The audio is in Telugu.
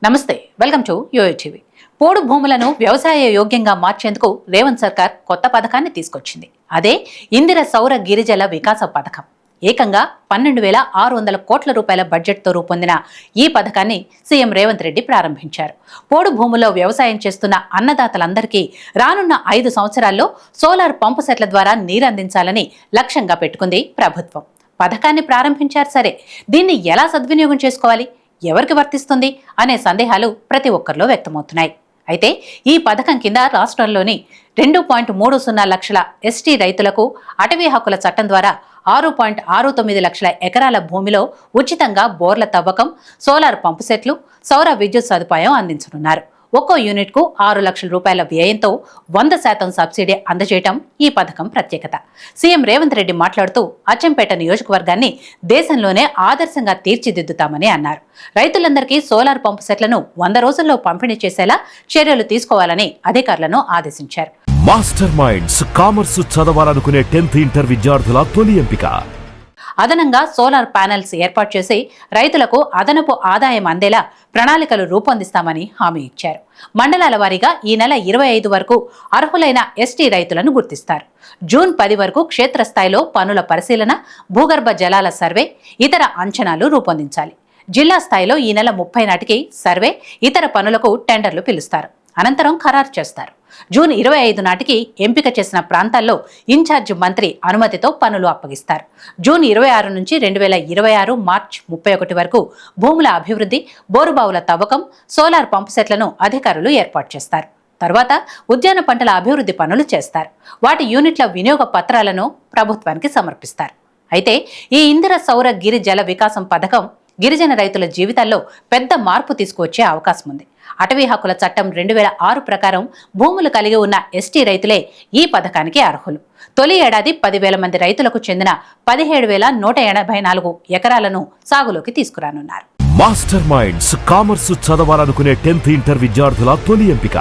నమస్తే, వెల్కమ్ టు యోయోటీవీ. పోడు భూములను వ్యవసాయ యోగ్యంగా మార్చేందుకు రేవంత్ సర్కార్ కొత్త పథకాన్ని తీసుకొచ్చింది. అదే ఇందిర సౌర గిరిజల వికాస పథకం. ఏకంగా 12,600 కోట్ల రూపాయల బడ్జెట్తో రూపొందిన ఈ పథకాన్ని సీఎం రేవంత్ రెడ్డి ప్రారంభించారు. పోడు భూముల్లో వ్యవసాయం చేస్తున్న అన్నదాతలందరికీ రానున్న 5 సంవత్సరాల్లో సోలార్ పంపు సెట్ల ద్వారా నీరందించాలని లక్ష్యంగా పెట్టుకుంది ప్రభుత్వం. పథకాన్ని ప్రారంభించారు సరే, దీన్ని ఎలా సద్వినియోగం చేసుకోవాలి, ఎవరికి వర్తిస్తుంది అనే సందేహాలు ప్రతి ఒక్కరిలో వ్యక్తమవుతున్నాయి. అయితే ఈ పథకం కింద రాష్ట్రంలోని 2.30 లక్షల ఎస్టీ రైతులకు అటవీ హక్కుల చట్టం ద్వారా 6.69 లక్షల ఎకరాల భూమిలో ఉచితంగా బోర్ల తవ్వకం, సోలార్ పంపు సెట్లు, సౌర విద్యుత్ సదుపాయం అందించనున్నారు. ఒక్కో యూనిట్కు 6 లక్షల రూపాయల వ్యయంతో 100% సబ్సిడీ అందజేయటం ఈ పథకం ప్రత్యేకత. సీఎం రేవంత్ రెడ్డి మాట్లాడుతూ అచ్చంపేట నియోజకవర్గాన్ని దేశంలోనే ఆదర్శంగా తీర్చిదిద్దుతామని అన్నారు. రైతులందరికీ సోలార్ పంపు సెట్లను 100 రోజుల్లో పంపిణీ చేసేలా చర్యలు తీసుకోవాలని అధికారులను ఆదేశించారు. మాస్టర్ మైండ్స్ కామర్స్ చదవాలనుకునే 10th ఇంటర్ విద్యార్థుల తొలి ఎంపిక. అదనంగా సోలార్ ప్యానెల్స్ ఏర్పాటు చేసి రైతులకు అదనపు ఆదాయం అందేలా ప్రణాళికలు రూపొందిస్తామని హామీ ఇచ్చారు. మండలాల వారీగా ఈ నెల 25 వరకు అర్హులైన ఎస్టీ రైతులను గుర్తిస్తారు. జూన్ 10 వరకు క్షేత్రస్థాయిలో పనుల పరిశీలన, భూగర్భ జలాల సర్వే, ఇతర అంచనాలు రూపొందించాలి. జిల్లా స్థాయిలో ఈ నెల 30 నాటికి సర్వే, ఇతర పనులకు టెండర్లు పిలుస్తారు. అనంతరం ఖరారు చేస్తారు. జూన్ 25 నాటికి ఎంపిక చేసిన ప్రాంతాల్లో ఇన్ఛార్జి మంత్రి అనుమతితో పనులు అప్పగిస్తారు. జూన్ 26 నుంచి 2026 మార్చి 31 వరకు భూముల అభివృద్ధి, బోరుబావుల తవ్వకం, సోలార్ పంపు సెట్లను అధికారులు ఏర్పాటు చేస్తారు. తర్వాత ఉద్యాన పంటల అభివృద్ధి పనులు చేస్తారు. వాటి యూనిట్ల వినియోగ పత్రాలను ప్రభుత్వానికి సమర్పిస్తారు. అయితే ఈ ఇందిర సౌర గిరి జల వికాసం పథకం గిరిజన రైతుల జీవితాల్లో పెద్ద మార్పు తీసుకువచ్చే అవకాశం ఉంది. అటవీ హక్కుల చట్టం 2006 ప్రకారం భూములు కలిగి ఉన్న ఎస్టీ రైతులే ఈ పథకానికి అర్హులు. తొలి ఏడాది 10,000 మంది రైతులకు చెందిన 17,184 ఎకరాలను సాగులోకి తీసుకురానున్నారు. మాస్టర్ మైండ్స్ కామర్స్ చదవాలనుకునే 10th ఇంటర్ విద్యార్థుల తొలి ఎంపిక.